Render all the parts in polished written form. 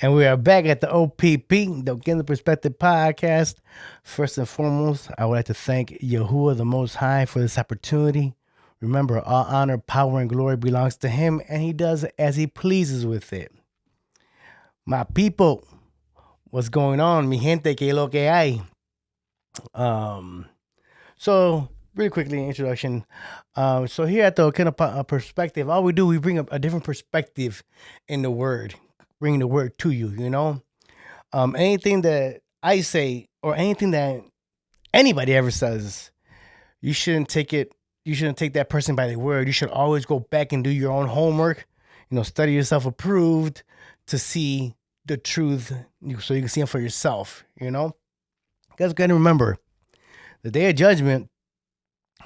And we are back at the OPP, the Oquendo Perspective Podcast. First and foremost, I would like to thank Yahuwah the Most High for this opportunity. Remember, all honor, power, and glory belongs to Him, and He does as He pleases with it. My people, what's going on? Mi gente, que lo que hay? So, really quickly, introduction. So here at the Oquendo Perspective, all we do, we bring a different perspective in the Word. Bring the word to you, you know. Anything that I say or anything that anybody ever says, you shouldn't take it. You shouldn't take that person by the word. You should always go back and do your own homework. You know, study yourself approved to see the truth, so you can see it for yourself. You know, you guys got to remember, the day of judgment,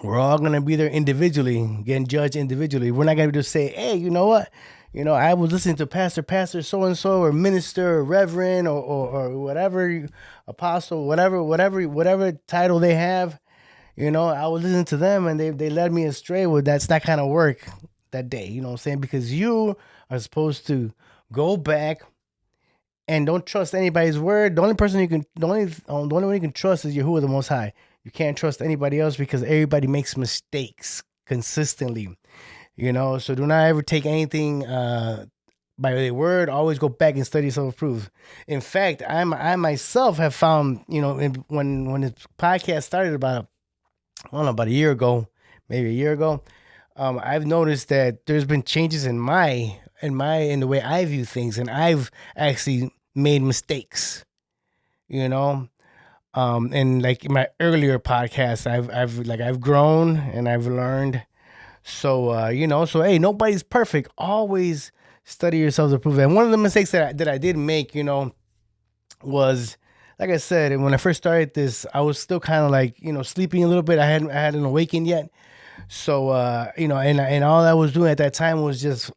we're all gonna be there individually, getting judged individually. We're not gonna just say, "Hey, you know what? You know, I was listening to Pastor so and so, or minister, or reverend, or whatever, apostle, whatever title they have. You know, I was listening to them, and they led me astray." Well, that's not kind of work that day. You know what I'm saying? Because you are supposed to go back and don't trust anybody's word. The only one you can trust is Yahuwah the Most High. You can't trust anybody else because everybody makes mistakes consistently. You know, so do not ever take anything by their word. Always go back and study self-proof. In fact, I myself have found, you know, when this podcast started about a year ago, maybe a year ago, I've noticed that there's been changes in the way I view things, and I've actually made mistakes. You know, and like in my earlier podcasts, I've grown and I've learned. So, you know, hey, nobody's perfect. Always study yourselves to prove it. And one of the mistakes that I did make, you know, was, like I said, when I first started this, I was still kind of like, you know, sleeping a little bit. I hadn't awakened yet. So, you know, and all I was doing at that time was just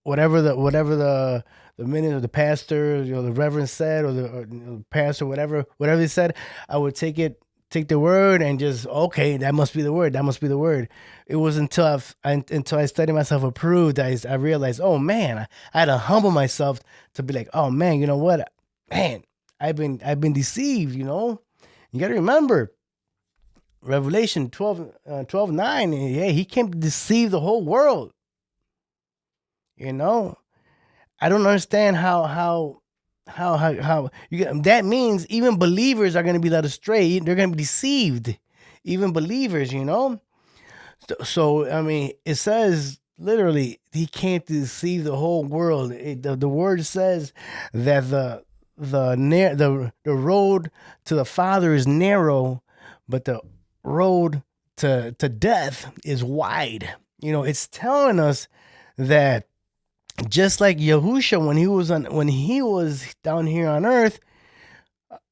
whatever the minute or the pastor, you know, the reverend said, or the pastor, whatever they said, I would take the word and just, okay, that must be the word. That must be the word. It was until I studied myself approved, I realized, oh man, I had to humble myself to be like, oh man, you know what, man, I've been deceived. You know, you got to remember, Revelation 12:9. Yeah, he came to deceive the whole world. You know, I don't understand how you get that. Means even believers are going to be led astray. They're going to be deceived. Even believers, you know. So I mean, it says literally he can't deceive the whole world. The word says that the road to the Father is narrow, but the road to death is wide. You know, it's telling us that just like Yahusha when he was down here on earth,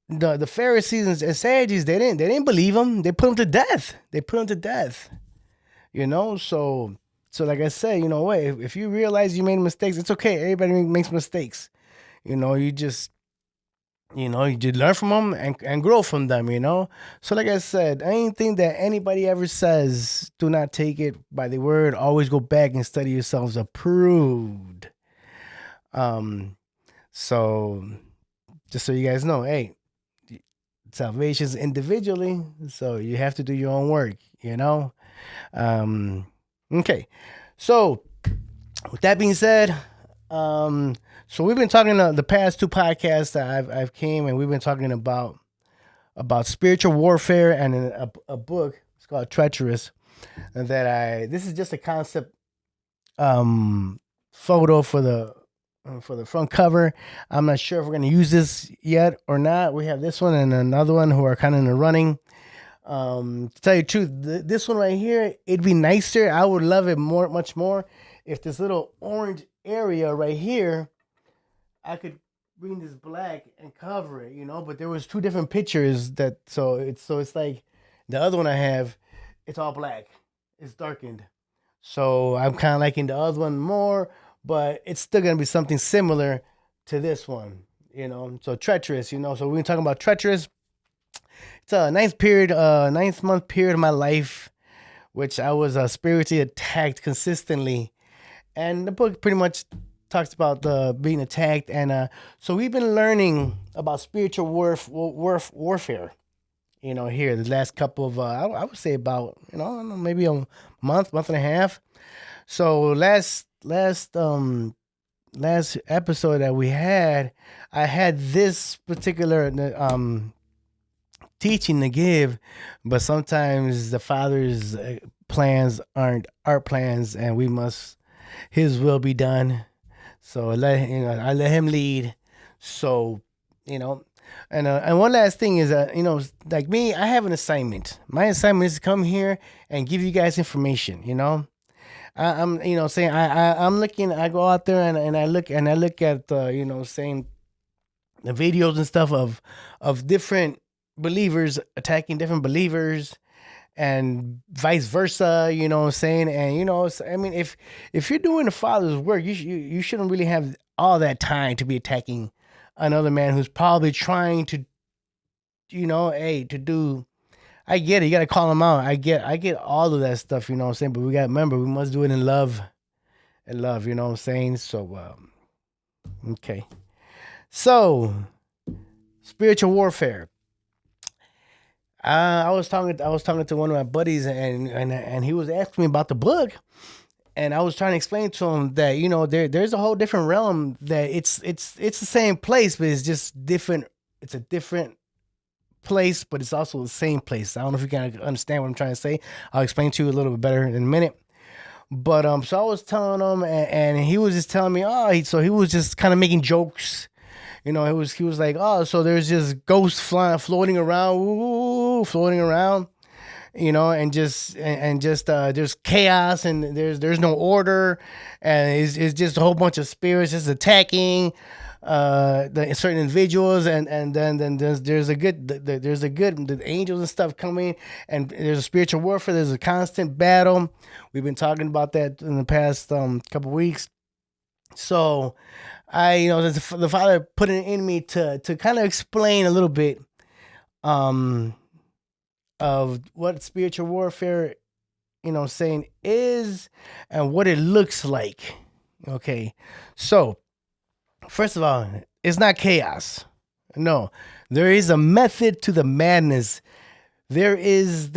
the Pharisees and Sadducees, they didn't believe him. They put him to death. You know, so like I said, you know what? If you realize you made mistakes, it's okay. Everybody makes mistakes. You know, you just learn from them and grow from them. You know, so like I said, anything that anybody ever says, do not take it by the word. Always go back and study yourselves approved. So just so you guys know, hey, salvation's individually, so you have to do your own work. You know. Okay, so with that being said, so we've been talking the past two podcasts that I've came, and we've been talking about spiritual warfare, and a book, it's called Treacherous, and this is just a concept photo for the front cover. I'm not sure if we're going to use this yet or not. We have this one and another one who are kind of in the running. To tell you the truth, this one right here, it'd be nicer. I would love it much more if this little orange area right here, I could bring this black and cover it, you know. But there was two different pictures so it's like the other one I have, it's all black, it's darkened. So I'm kind of liking the other one more, but it's still gonna be something similar to this one, you know. So treacherous, you know. So we're gonna talk about treacherous. It's a ninth month period of my life, which I was spiritually attacked consistently. And the book pretty much talks about the being attacked, and so we've been learning about spiritual warfare. Here the last couple of I would say about I don't know, maybe a month and a half. So last episode that we had, I had this particular teaching to give, but sometimes the Father's plans aren't our plans, and we must His will be done. So I let Him lead. So and one last thing is like me, I have an assignment. My assignment is to come here and give you guys information. I'm saying I'm looking. I go out there and I look at saying the videos and stuff of different believers attacking different believers and vice versa, saying, and I mean, if you're doing the Father's work, you shouldn't really have all that time to be attacking another man who's probably trying to to do. I get it, you got to call him out. I get all of that stuff, what I'm saying, but we got to remember, we must do it in love, what I'm saying. So okay, so spiritual warfare. I was talking to one of my buddies, and he was asking me about the book, and I was trying to explain to him that there's a whole different realm, that it's the same place, but it's just different. It's a different place, but it's also the same place. I don't know if you can understand what I'm trying to say. I'll explain to you a little bit better in a minute. But so I was telling him, and he was just telling me, so he was just kind of making jokes. He was like, so there's just ghosts floating around, and just there's chaos, and there's no order, and it's just a whole bunch of spirits just attacking the certain individuals, and then there's the angels and stuff coming, and there's a spiritual warfare. There's a constant battle. We've been talking about that in the past couple weeks. So the Father put it in me to kind of explain a little bit of what spiritual warfare saying is, and what it looks like. Okay, so first of all, it's not chaos. No, there is a method to the madness. There is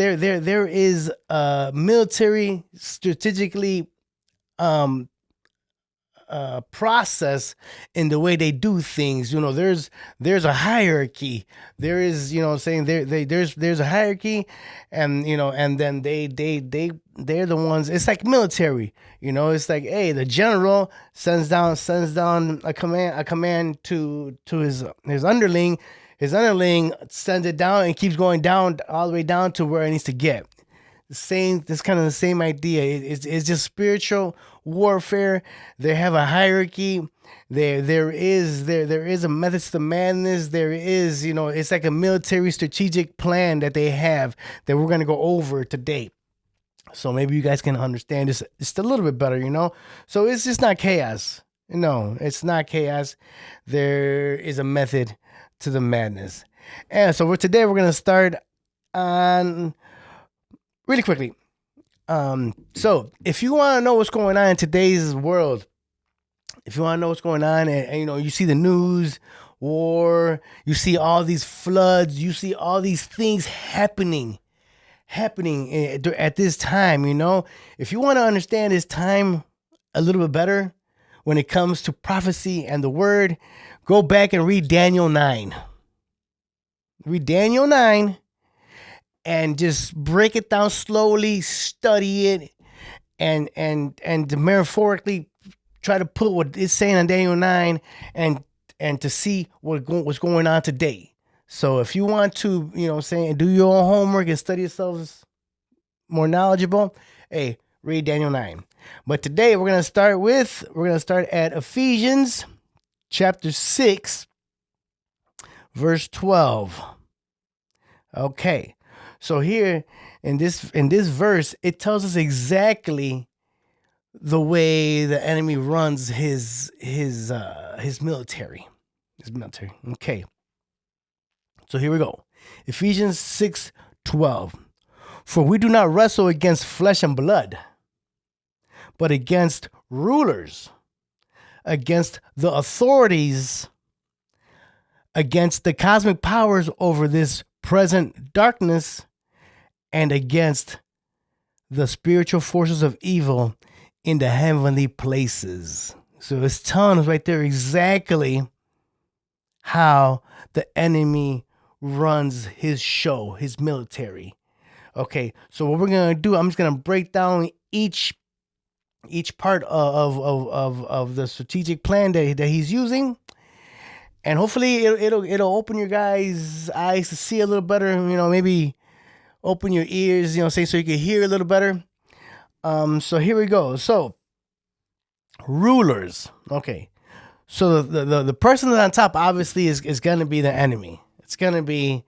military strategically process in the way they do things. There's a hierarchy. There is, saying there's a hierarchy, and and then they're the ones. It's like military. It's like, hey, the general sends down a command to his underling. His underling sends it down and keeps going down all the way down to where it needs to get. It's kind of the same idea. It's just spiritual warfare. They have a hierarchy. There is a method to the madness. There is, it's like a military strategic plan that they have that we're going to go over today. So maybe you guys can understand this just a little bit better, So it's just not chaos. No, it's not chaos. There is a method to the madness. And so today we're going to start on really quickly. So if you want to know what's going on in today's world, if you want to know what's going on, and you see the news, war, you see all these floods, you see all these things happening at this time, if you want to understand this time a little bit better when it comes to prophecy and the word, go back and read Daniel 9. Read Daniel 9 and just break it down slowly, study it, and metaphorically try to put what it's saying in Daniel 9 and to see what's going on today. So if you want to, do your own homework and study yourselves more knowledgeable, hey, read Daniel 9. But today we're going to start at Ephesians chapter 6, verse 12. Okay. So here in this verse, it tells us exactly the way the enemy runs his military. Okay. So here we go. Ephesians 6:12. For we do not wrestle against flesh and blood, but against rulers, against the authorities, against the cosmic powers over this present darkness, and against the spiritual forces of evil in the heavenly places. So it's telling us right there exactly how the enemy runs his show, his military. Okay, so what we're gonna do, I'm just gonna break down each part of the strategic plan that he's using, and hopefully it'll open your guys' eyes to see a little better. Maybe open your ears, so you can hear a little better. So here we go. So rulers. Okay. So the person that's on top obviously is gonna be the enemy. It's gonna be,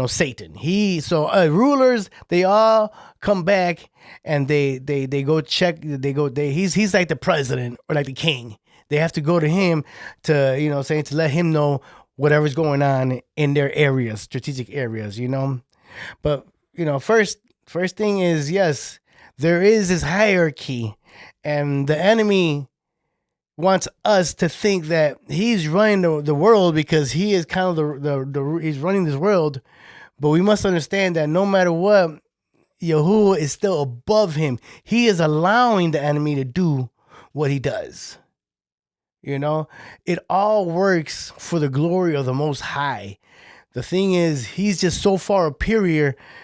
Satan. Rulers, they all come back and they go check. He's like the president or like the king. They have to go to him to to let him know whatever's going on in their areas, strategic areas. But first thing is, yes, there is this hierarchy, and the enemy wants us to think that he's running the world because he is kind of he's running this world. But we must understand that no matter what, Yahuwah is still above him. He is allowing the enemy to do what he does. It all works for the glory of the Most High. The thing is, he's just so far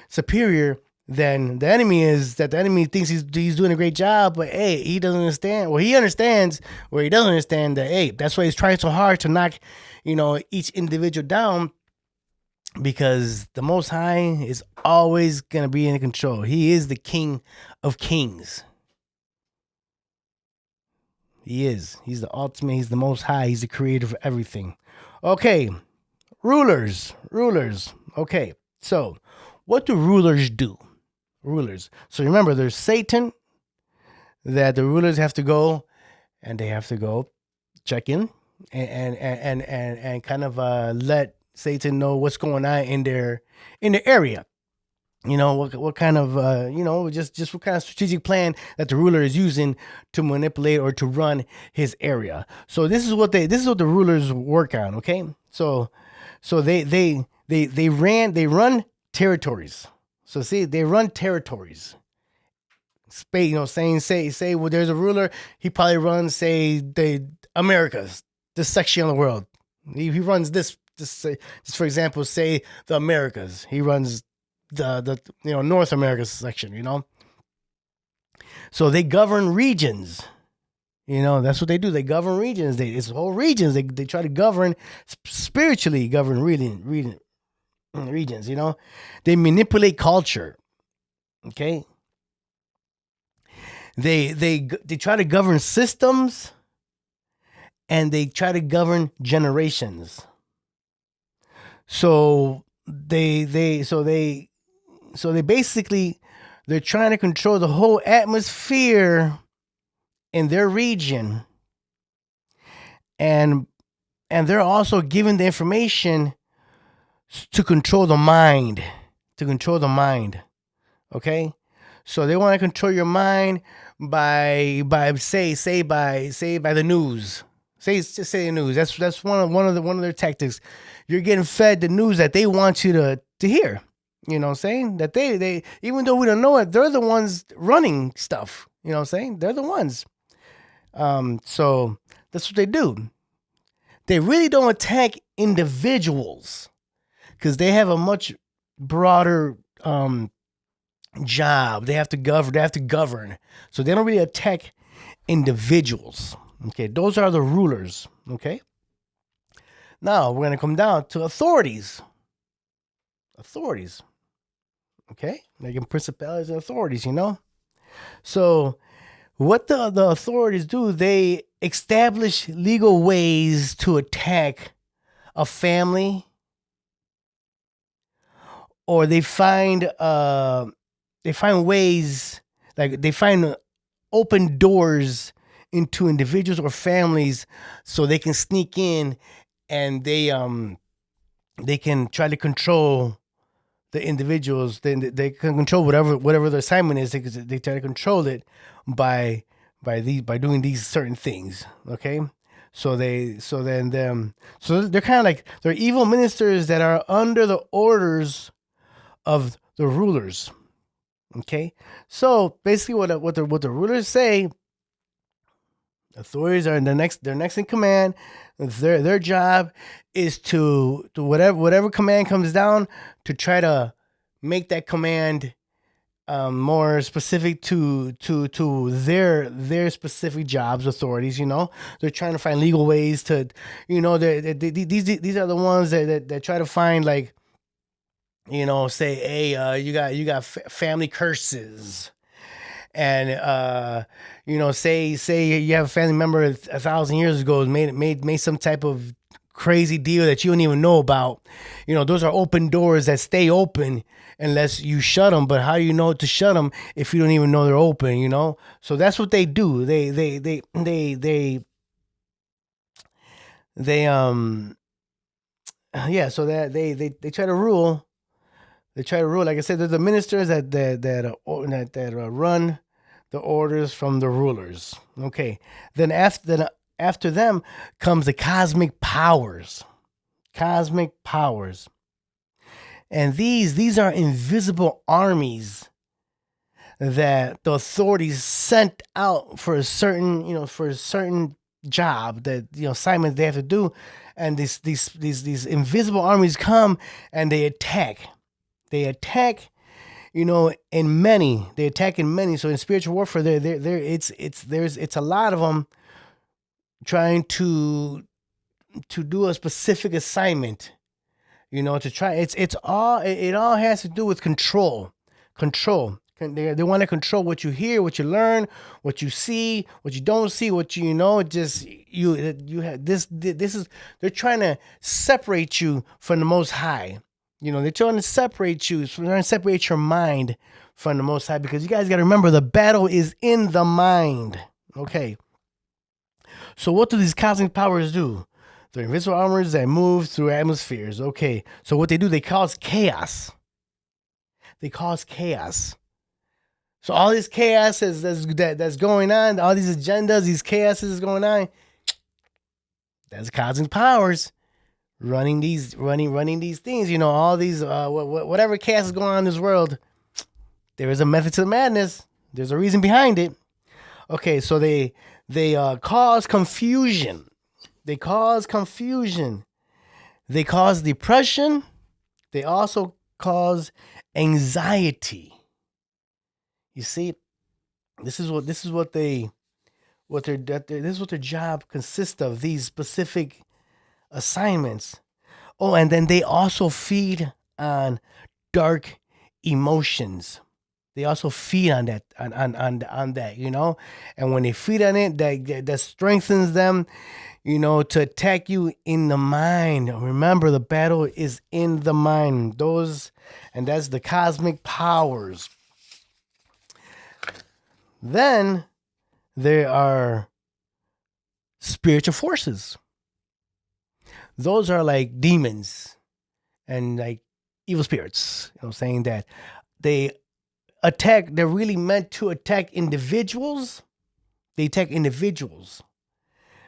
superior than the enemy is, that the enemy thinks he's doing a great job, but hey, he doesn't understand. Well, he understands where he doesn't understand that, hey, that's why he's trying so hard to knock, each individual down, because the Most High is always going to be in control. He is the King of Kings. He is. He's the ultimate. He's the Most High. He's the creator of everything. Okay. Rulers. Okay. So what do rulers do? So remember, there's Satan that the rulers have to go, and they have to go check in and kind of let Satan know what's going on in their area. What kind of just what kind of strategic plan that the ruler is using to manipulate or to run his area. So this is what the rulers work on. Okay, so they run territories. So see, they run territories. Say, well, there's a ruler. He probably runs, say, the Americas, this section of the world. He runs this, for example, say the Americas. He runs the North America section. So they govern regions. That's what they do. They govern regions. It's whole regions. They try to govern spiritually. Govern regions. They manipulate culture. Okay. They try to govern systems, and they try to govern generations. So they basically, they're trying to control the whole atmosphere in their region, and they're also giving the information to control the mind. Okay, so they want to control your mind by say by the news. Say the news. That's one of their tactics. You're getting fed the news that they want you to hear. You know what I'm saying? That they even though we don't know it, they're the ones running stuff. You know what I'm saying? They're the ones. So that's what they do. They really don't attack individuals because they have a much broader job. They have to govern. So they don't really attack individuals. Okay, those are the rulers. Okay. Now we're gonna come down to authorities. Okay, like principalities and authorities. So what the authorities do? They establish legal ways to attack a family, or they find ways, like they find open doors into individuals or families, so they can sneak in, and they can try to control the individuals. They can control whatever their assignment is. They try to control it by doing these certain things. Okay, So they're kind of like they're evil ministers that are under the orders of the rulers. Okay, so basically, what the rulers say, authorities are they're next in command. Their job is to whatever command comes down to try to make that command more specific to their specific jobs, authorities. They're trying to find legal ways to, these are the ones that try to find, like, say, hey, you got family curses, and say you have a family member 1,000 years ago made some type of crazy deal that you don't even know about. Those are open doors that stay open unless you shut them. But how do you know to shut them if you don't even know they're open? So that's what they do. So that they try to rule. They try to rule. Like I said, there's the ministers that run the orders from the rulers. Okay. Then after them comes the cosmic powers. Cosmic powers. And these are invisible armies that the authorities sent out for a certain job, that assignment they have to do. And these invisible armies come and they attack. They attack, in many. They attack in many. So in spiritual warfare, it's a lot of them trying to do a specific assignment. To try. It all has to do with control. Control. They want to control what you hear, what you learn, what you see, what you don't see, what you know. Just you have this. This is, they're trying to separate you from the Most High. They're trying to separate you. So they're trying to separate your mind from the Most High, because you guys got to remember the battle is in the mind. Okay. So what do these cosmic powers do? They're invisible armors that move through atmospheres. Okay. So what they do, they cause chaos. They cause chaos. So all this chaos that's going on, all these agendas, these chaoses is going on. That's cosmic powers running these things. All these whatever chaos is going on in this world. There is a method to the madness. There's a reason behind it. Okay, so they cause confusion. They cause confusion. They cause depression. They also cause anxiety. You see, this is what their job consists of. These specific assignments. Oh, and then they also feed on dark emotions. They also feed on that, on that, And when they feed on it, that strengthens them, to attack you in the mind. Remember, the battle is in the mind. And that's the cosmic powers. Then there are spiritual forces. Those are like demons and like evil spirits. Saying that they're really meant to attack individuals. They attack individuals.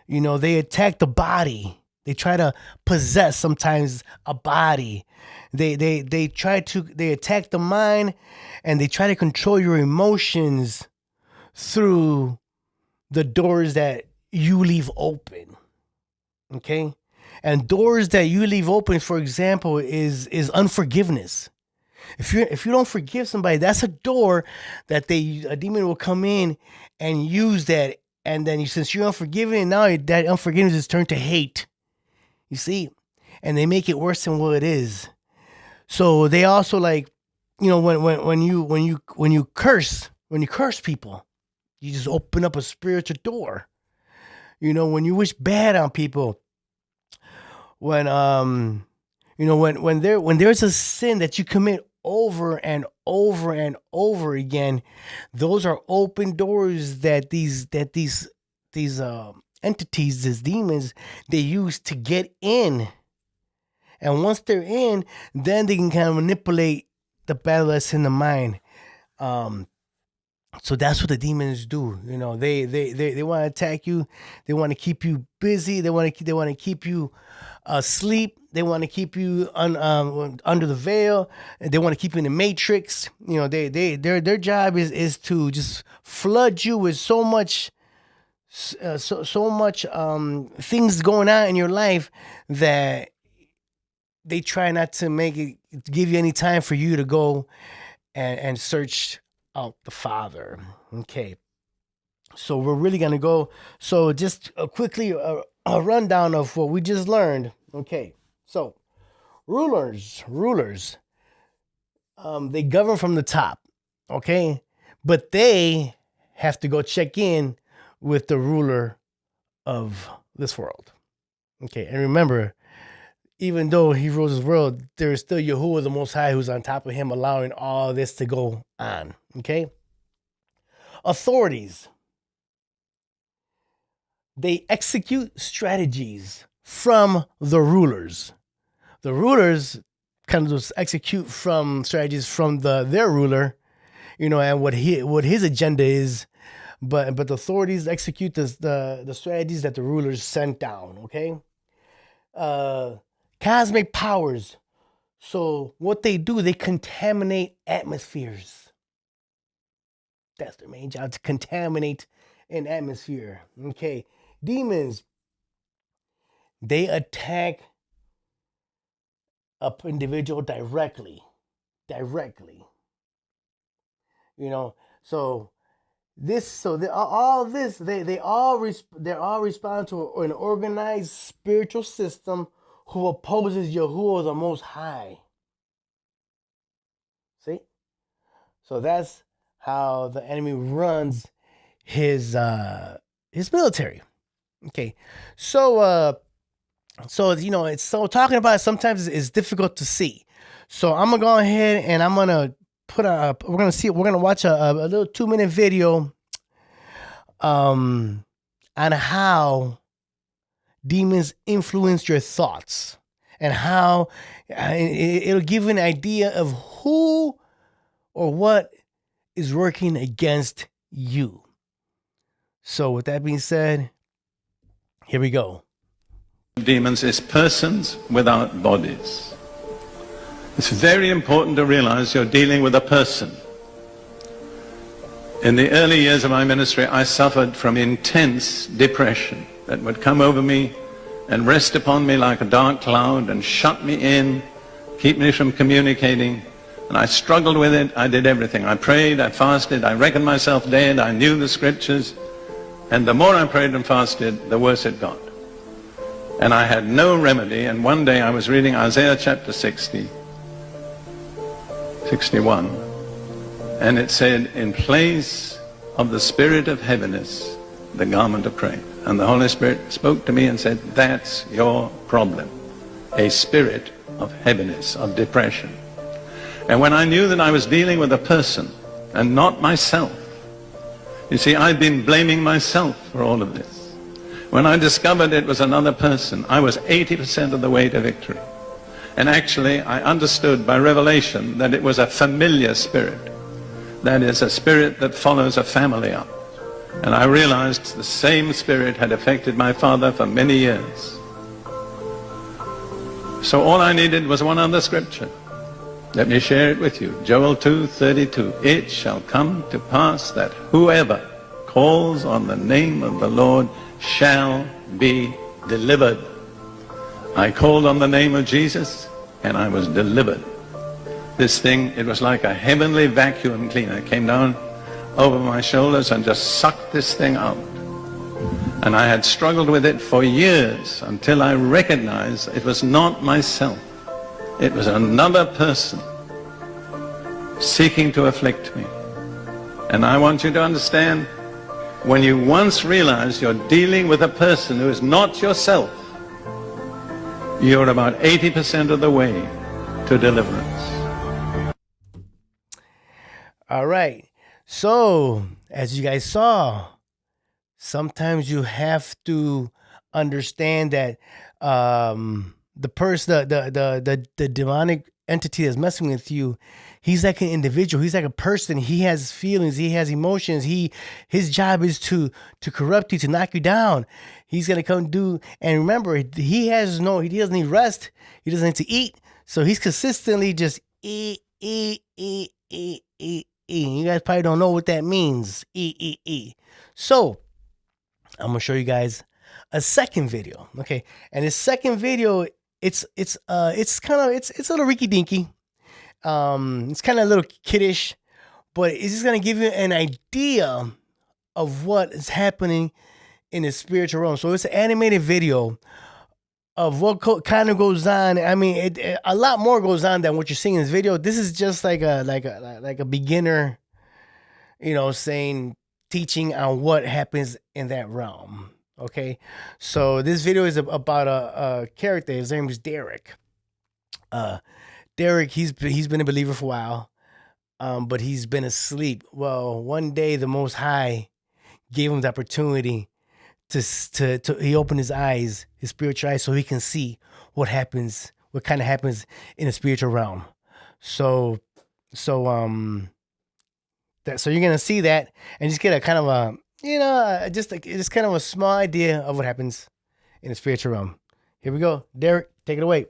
They attack the body. They try to possess sometimes a body. They attack the mind, and they try to control your emotions through the doors that you leave open. Okay? And doors that you leave open, for example, is unforgiveness. If you don't forgive somebody, that's a door that a demon will come in and use that, and then since you're unforgiving, now that unforgiveness is turned to hate. You see, and they make it worse than what it is. So they also, like, when you curse people, you just open up a spiritual door. When you wish bad on people, when there's a sin that you commit over and over and over again, those are open doors that these entities, these demons, they use to get in. And once they're in, then they can kind of manipulate the battle that's in the mind. So that's what the demons do. You know, they want to attack you. They want to keep you busy. They want to keep you asleep. They want to keep you under the veil. They want to keep you in the matrix. You know, their job is to just flood you with so much so much things going on in your life that they try not to make it give you any time for you to go and search out the Father. Okay, so we're really gonna go. So just quickly a rundown of what we just learned. Okay, so rulers, they govern from the top. Okay, but they have to go check in with the ruler of this world. Okay, and remember, even though he rules his world, there is still Yahuwah the Most High who's on top of him, allowing all this to go on. Okay, authorities, they execute strategies from the rulers. The rulers kind of just execute from strategies from their ruler, you know, and what his agenda is. But the authorities execute the strategies that the rulers sent down. Okay, cosmic powers. So what they do, they contaminate atmospheres. That's their main job, to contaminate an atmosphere. Okay, demons, they attack a individual directly. You know, so they're all respond to an organized spiritual system who opposes Yahuwah the Most High. See, so that's how the enemy runs his military. Okay, so you know, it's so talking about it sometimes is difficult to see. So I'm gonna go ahead and I'm gonna we're gonna watch a little 2-minute video on how demons influence your thoughts and how it'll give you an idea of who or what is working against you. So with that being said, here we go. Demons is persons without bodies. It's very important to realize you're dealing with a person. In the early years of my ministry, I suffered from intense depression that would come over me and rest upon me like a dark cloud and shut me in, keep me from communicating. And I struggled with it. I did everything. I prayed, I fasted, I reckoned myself dead, I knew the scriptures. And the more I prayed and fasted, the worse it got. And I had no remedy. And one day I was reading Isaiah chapter 61. And it said, in place of the spirit of heaviness, the garment of praise. And the Holy Spirit spoke to me and said, that's your problem. A spirit of heaviness, of depression. And when I knew that I was dealing with a person and not myself, you see, I'd been blaming myself for all of this. When I discovered it was another person, I was 80% of the way to victory. And actually, I understood by revelation that it was a familiar spirit. That is, a spirit that follows a family up. And I realized the same spirit had affected my father for many years. So all I needed was one other scripture. Let me share it with you. Joel 2:32. It shall come to pass that whoever calls on the name of the Lord shall be delivered. I called on the name of Jesus and I was delivered. This thing, it was like a heavenly vacuum cleaner. It came down over my shoulders and just sucked this thing out. And I had struggled with it for years until I recognized it was not myself. It was another person seeking to afflict me. And I want you to understand, when you once realize you're dealing with a person who is not yourself, you're about 80% of the way to deliverance. All right. So, as you guys saw, sometimes you have to understand that the demonic entity that's messing with you, he's like an individual. He's like a person. He has feelings. He has emotions. His job is to corrupt you, to knock you down. He's gonna come do. And remember, he doesn't need rest. He doesn't need to eat. So he's consistently just eat. You guys probably don't know what that means. Eat. So I'm gonna show you guys a second video. Okay, and this second video, it's a little rinky dinky. It's kind of a little kiddish, but it's just gonna give you an idea of what is happening in the spiritual realm. So it's an animated video of what kind of goes on. I mean, a lot more goes on than what you're seeing in this video. This is just like a beginner, teaching on what happens in that realm. Okay, so this video is about a character. His name is Derek. Derek, he's been a believer for a while, but he's been asleep. Well, one day the Most High gave him the opportunity to he opened his eyes, his spiritual eyes, so he can see what kind of happens in the spiritual realm. So you're gonna see that and just get a kind of just kind of a small idea of what happens in the spiritual realm. Here we go, Derek, take it away.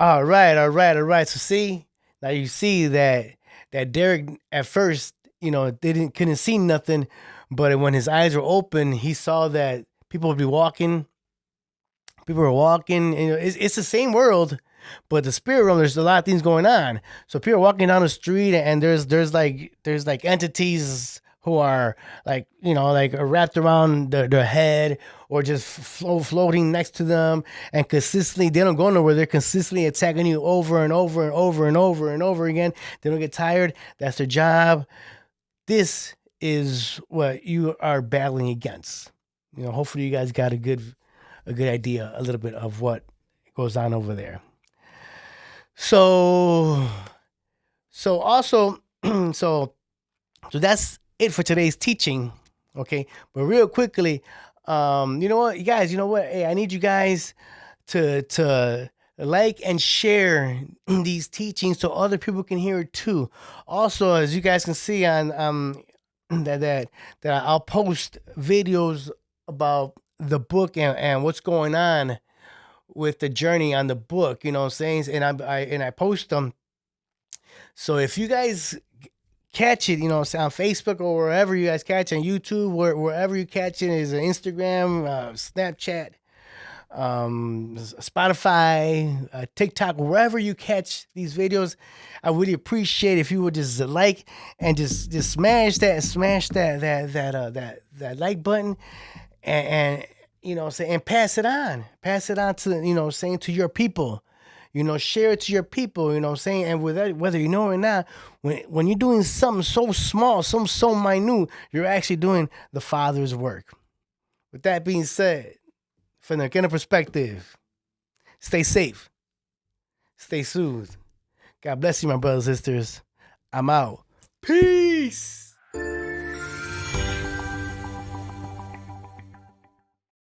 All right, all right, all right. So see, now you see that Derek at first, couldn't see nothing, but when his eyes were open, he saw that people would be walking. People were walking. It's the same world, but the spirit realm, there's a lot of things going on. So people are walking down the street, and there's like entities who are like wrapped around their head or just floating next to them, and consistently they don't go nowhere. They're consistently attacking you over and over and over and over and over again. They don't get tired. That's their job. This is what you are battling against. Hopefully you guys got a good idea, a little bit of what goes on over there. So, so also, so that's it for today's teaching. Okay, but real quickly, you know what, you guys, you know what? Hey, I need you guys to like and share these teachings so other people can hear it too. Also, as you guys can see on that I'll post videos about the book and what's going on with the journey on the book, you know what I'm saying? And I post them. So if you guys catch it, on Facebook or wherever you guys catch it, on YouTube, wherever you catch it, is Instagram, Snapchat, Spotify, TikTok, wherever you catch these videos, I really appreciate if you would just like and just smash that like button, and say, and pass it on to saying to your people. Share it to your people, saying, and with that, whether you know or not, when you're doing something so small, something so minute, you're actually doing the Father's work. With that being said, from the kind of perspective, stay safe, stay soothed. God bless you, my brothers and sisters. I'm out. Peace.